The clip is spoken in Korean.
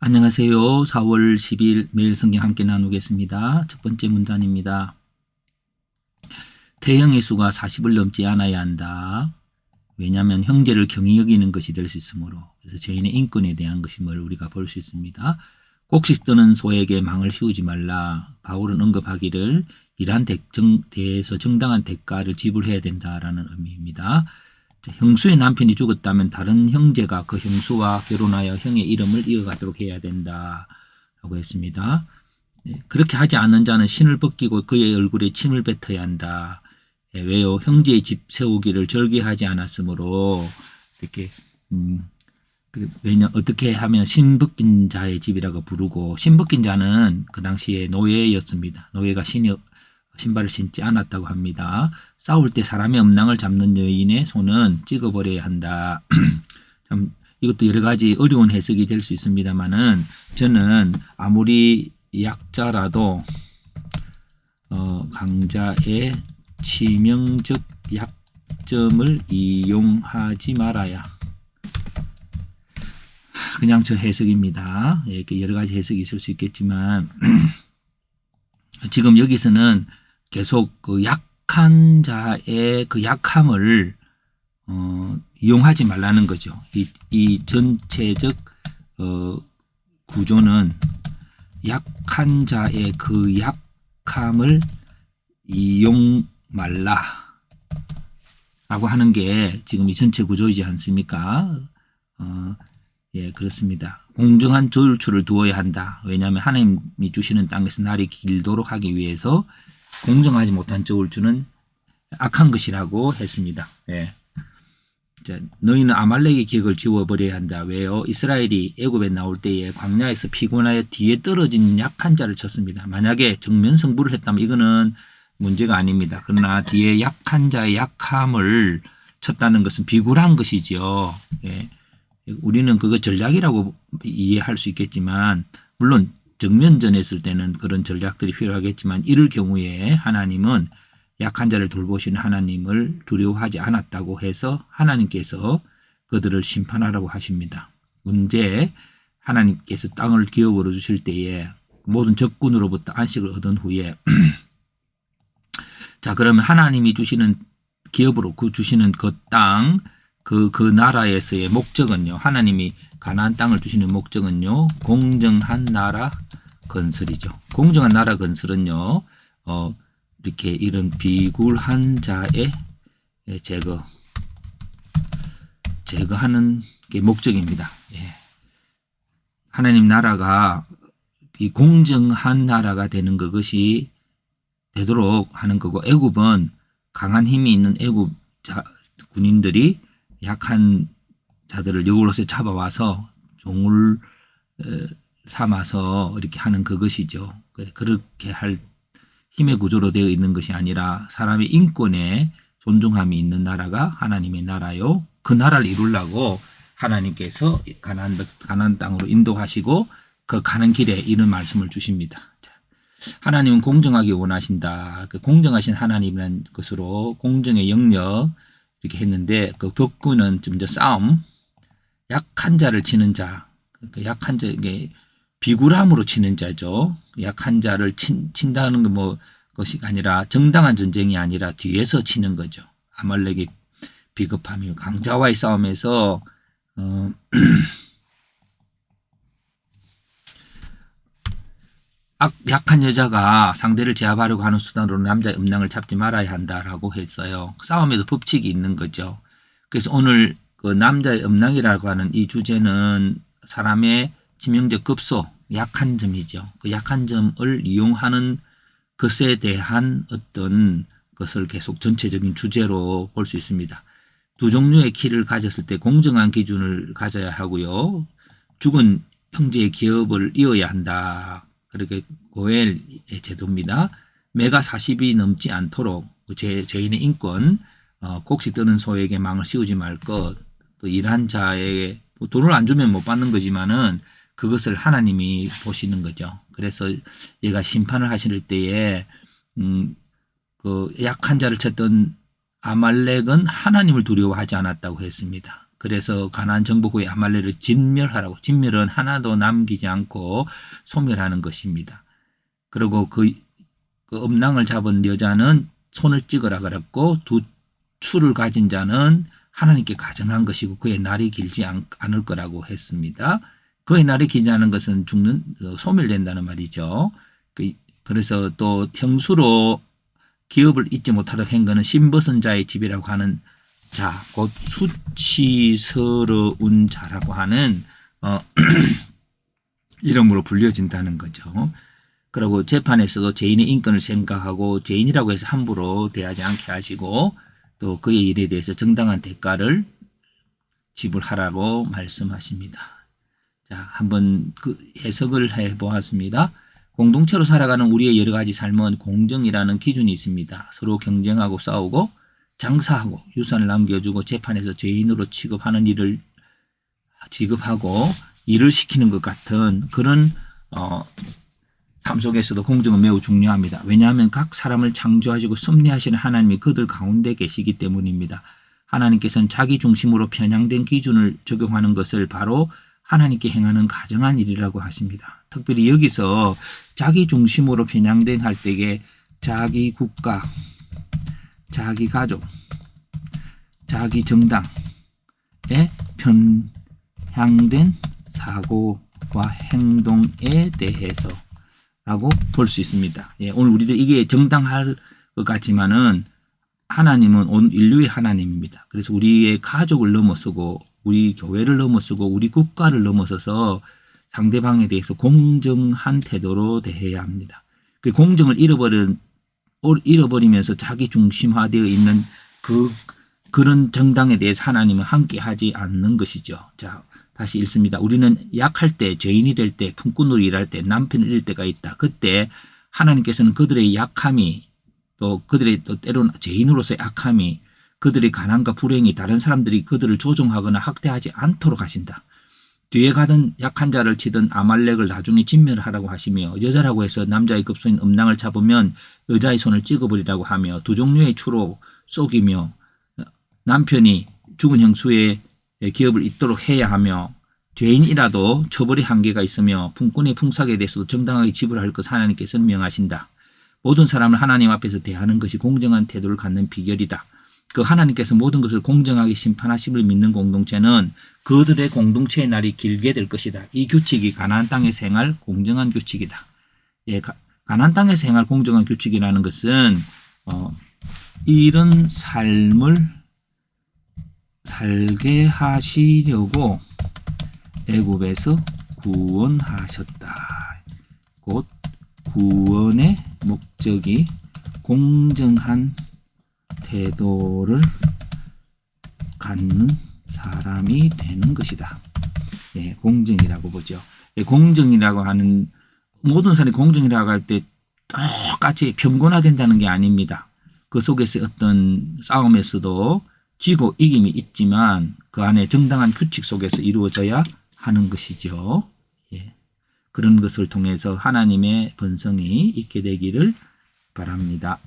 안녕하세요. 4월 10일 매일 성경 함께 나누겠습니다. 첫 번째 문단입니다. 태형의 수가 40을 넘지 않아야 한다. 왜냐하면 형제를 경히 여기는 것이 될 수 있으므로. 그래서 죄인의 인권에 대한 것임을 우리가 볼 수 있습니다. 곡식 뜨는 소에게 망을 씌우지 말라. 바울은 언급하기를 이러한 대해서 정당한 대가를 지불해야 된다라는 의미입니다. 형수의 남편이 죽었다면 다른 형제가 그 형수와 결혼하여 형의 이름을 이어가도록 해야 된다라고 했습니다. 그렇게 하지 않는 자는 신을 벗기고 그의 얼굴에 침을 뱉어야 한다. 왜요? 형제의 집 세우기를 절개하지 않았으므로 이렇게 왜냐 어떻게 하면 신 벗긴 자의 집이라고 부르고, 신 벗긴 자는 그 당시에 노예였습니다. 노예가 신발을 신지 않았다고 합니다. 싸울 때 사람의 음낭을 잡는 여인의 손은 찍어버려야 한다. 참 이것도 여러 가지 어려운 해석이 될 수 있습니다만은, 저는 아무리 약자라도 강자의 치명적 약점을 이용하지 말아야, 그냥 저 해석입니다. 이렇게 여러 가지 해석이 있을 수 있겠지만 지금 여기서는 계속 그 약한 자의 그 약함을 이용하지 말라는 거죠. 이 전체적 구조는 약한 자의 그 약함을 이용 말라 라고 하는 게 지금 이 전체 구조이지 않습니까? 예, 그렇습니다. 공정한 저울추를 두어야 한다. 왜냐하면 하나님이 주시는 땅에서 날이 길도록 하기 위해서 공정하지 못한 저울추는 악한 것이라고 했습니다. 예. 자, 너희는 아말렉의 기억을 지워버려야 한다. 왜요? 이스라엘이 애굽에 나올 때에 광야에서 피곤하여 뒤에 떨어진 약한 자를 쳤습니다. 만약에 정면 승부를 했다면 이거는 문제가 아닙니다. 그러나 뒤에 약한 자의 약함을 쳤다는 것은 비굴한 것이죠. 예. 우리는 그거 전략이라고 이해할 수 있겠지만, 물론 정면전 했을 때는 그런 전략들이 필요하겠지만, 이럴 경우에 하나님은 약한 자를 돌보시는 하나님을 두려워하지 않았다고 해서 하나님께서 그들을 심판하라고 하십니다. 언제 하나님께서 땅을 기업으로 주실 때에 모든 적군으로부터 안식을 얻은 후에 자, 그러면 하나님이 주시는 기업으로 주시는 그 땅, 그 나라에서의 목적은요, 하나님이 가나안 땅을 주시는 목적은요, 공정한 나라 건설이죠. 공정한 나라 건설은요, 이렇게 이런 비굴한 자의 제거하는 게 목적입니다. 예. 하나님 나라가 이 공정한 나라가 되는 그것이 되도록 하는 거고, 애굽은 강한 힘이 있는 애굽 군인들이 약한 자들을 여우로서 잡아와서 종을 삼아서 이렇게 하는 그것이죠. 그렇게 할 힘의 구조로 되어 있는 것이 아니라 사람의 인권에 존중함이 있는 나라가 하나님의 나라요. 그 나라를 이루려고 하나님께서 가나안 땅으로 인도하시고 그 가는 길에 이런 말씀을 주십니다. 하나님은 공정하게 원하신다. 그 공정하신 하나님이라는 것으로 공정의 영역 이렇게 했는데, 그 벽구는 좀 더 싸움, 약한 자를 치는 자, 그 약한 자, 이게 비굴함으로 치는 자죠. 약한 자를 친다는 거 것이 아니라, 정당한 전쟁이 아니라 뒤에서 치는 거죠. 아말렉의 비겁함이 강자와의 싸움에서 약한 여자가 상대를 제압하려고 하는 수단으로 남자의 음낭을 잡지 말아야 한다라고 했어요. 싸움에도 법칙이 있는 거죠. 그래서 오늘 그 남자의 음낭이라고 하는 이 주제는 사람의 치명적 급소, 약한 점이죠. 그 약한 점을 이용하는 것에 대한 어떤 것을 계속 전체적인 주제로 볼 수 있습니다. 두 종류의 키를 가졌을 때 공정한 기준을 가져야 하고요. 죽은 형제의 기업을 이어야 한다. 그렇게 고엘의 제도입니다. 매가 40이 넘지 않도록 죄인의 인권, 곡식 뜨는 소에게 망을 씌우지 말 것, 또 일한 자에게 돈을 안 주면 못 받는 거지만은 그것을 하나님이 보시는 거죠. 그래서 얘가 심판을 하실 때에 그 약한 자를 쳤던 아말렉은 하나님을 두려워하지 않았다고 했습니다. 그래서 가나안 정복 후에 아말렉을 진멸하라고. 진멸은 하나도 남기지 않고 소멸하는 것입니다. 그리고 그 음낭을 잡은 여자는 손을 찍으라 그랬고 두 추를 가진 자는 하나님께 가정한 것이고 그의 날이 길지 않을 거라고 했습니다. 그의 날이 길지 않은 것은 소멸된다는 말이죠. 그래서 또 형수로 기업을 잊지 못하도록 한 것은 신벗은 자의 집이라고 하는 자, 곧 수치스러운 자라고 하는 이름으로 불려진다는 거죠. 그리고 재판에서도 죄인의 인권을 생각하고 죄인이라고 해서 함부로 대하지 않게 하시고 또 그의 일에 대해서 정당한 대가를 지불하라고 말씀하십니다. 자, 한번 그 해석을 해보았습니다. 공동체로 살아가는 우리의 여러 가지 삶은 공정이라는 기준이 있습니다. 서로 경쟁하고 싸우고 장사하고 유산을 남겨주고 재판에서 죄인으로 취급하는 일을 지급하고 일을 시키는 것 같은 그런 삶 속에서도 공정은 매우 중요합니다. 왜냐하면 각 사람을 창조하시고 섭리하시는 하나님이 그들 가운데 계시기 때문입니다. 하나님께서는 자기 중심으로 편향된 기준을 적용하는 것을 바로 하나님께 행하는 가정한 일이라고 하십니다. 특별히 여기서 자기 중심으로 편향된 할 때에 자기 국가, 자기 가족, 자기 정당에 편향된 사고와 행동에 대해서 라고 볼 수 있습니다. 예, 오늘 우리들 이게 정당할 것 같지만은 하나님은 온 인류의 하나님입니다. 그래서 우리의 가족을 넘어서고 우리 교회를 넘어서고 우리 국가를 넘어서서 상대방에 대해서 공정한 태도로 대해야 합니다. 그 공정을 잃어버리면서 자기 중심화되어 있는 그런 정당에 대해서 하나님은 함께하지 않는 것이죠. 자, 다시 읽습니다. 우리는 약할 때, 죄인이 될 때, 품꾼으로 일할 때, 남편을 잃을 때가 있다. 그때 하나님께서는 그들의 약함이 또 그들의 또 때로는 죄인으로서의 악함이 그들의 가난과 불행이 다른 사람들이 그들을 조종하거나 학대하지 않도록 하신다. 뒤에 가던 약한 자를 치던 아말렉을 나중에 진멸하라고 하시며 여자라고 해서 남자의 급소인 음낭을 잡으면 여자의 손을 찍어버리라고 하며 두 종류의 추로 쏘기며 남편이 죽은 형수의 기업을 잇도록 해야 하며 죄인이라도 처벌의 한계가 있으며 품꾼의 풍삭에 대해서도 정당하게 지불할 것 하나님께서는 명하신다. 모든 사람을 하나님 앞에서 대하는 것이 공정한 태도를 갖는 비결이다. 그 하나님께서 모든 것을 공정하게 심판하심을 믿는 공동체는 그들의 공동체의 날이 길게 될 것이다. 이 규칙이 가나안 땅에서 행할 공정한 규칙이다. 예, 가나안 땅에서 행할 공정한 규칙이라는 것은 이런 삶을 살게 하시려고 애굽에서 구원하셨다. 곧 구원의 목적이 공정한 태도를 갖는 사람이 되는 것이다. 예, 공정이라고 보죠. 예, 공정이라고 하는 모든 사람이 공정이라고 할 때 똑같이 평균화된다는 게 아닙니다. 그 속에서 어떤 싸움에서도 지고 이김이 있지만 그 안에 정당한 규칙 속에서 이루어져야 하는 것이죠. 예. 그런 것을 통해서 하나님의 번성이 있게 되기를 바랍니다.